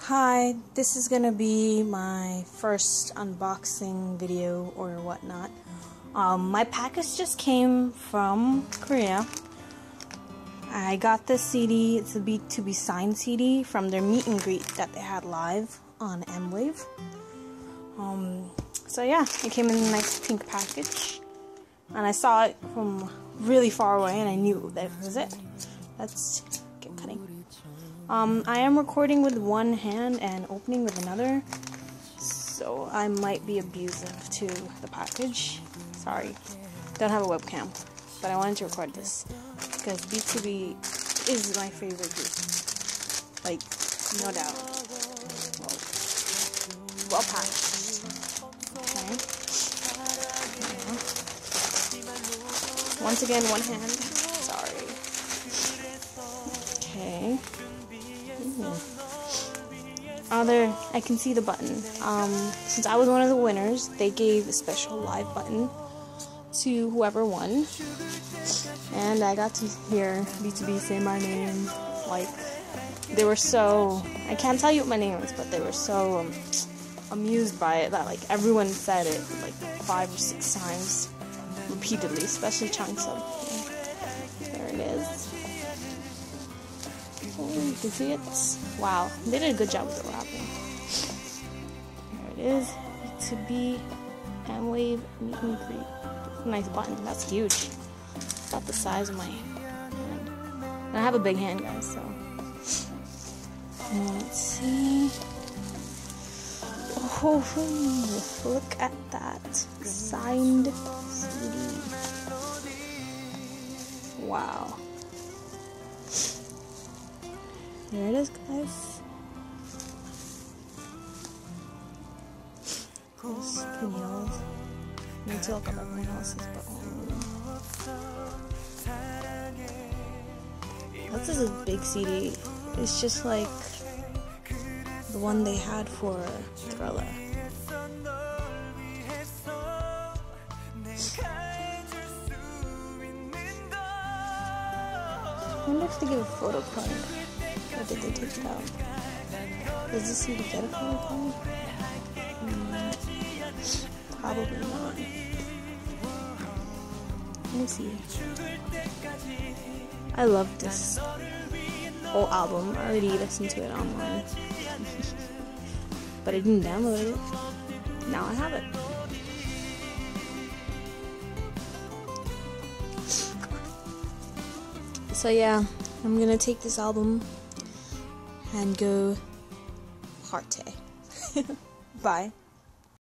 Hi, this is gonna be my first unboxing video or whatnot. My package just came from Korea. I got this CD, it's a BtoB signed CD from their meet and greet that they had live on Mwave. So yeah, it came in a nice pink package. And I saw it from really far away and I knew that was it. Let's get cutting. I am recording with one hand and opening with another, so I might be abusive to the package. Sorry, don't have a webcam, but I wanted to record this because BtoB is my favorite group, like no doubt. Well packaged. Okay. Once again, one hand. Sorry. Okay. There, I can see the button. Since I was one of the winners, they gave a special live button to whoever won, and I got to hear BtoB say my name. Like, they were so, I can't tell you what my name is, but they were so amused by it that like everyone said it like 5 or 6 times repeatedly, especially Chunks. There it is. Oh, you can see it. Wow, they did a good job with the wrapping. There it is. BtoB Mwave meet and greet. Nice button. That's huge. About the size of my hand. And I have a big hand, guys. So let's see. Oh, look at that signed CD. Wow. There it is, guys. Those pinwheels. I need to look up everyone else's, but this is a big CD. It's just like the one they had for Thriller. I wonder if they give a photo card. Or did they take it out? Does this CD get a photo card? Probably not. Let me see. I love this whole album. I already listened to it online. But I didn't download it. Now I have it. So yeah, I'm gonna take this album and go party. Bye.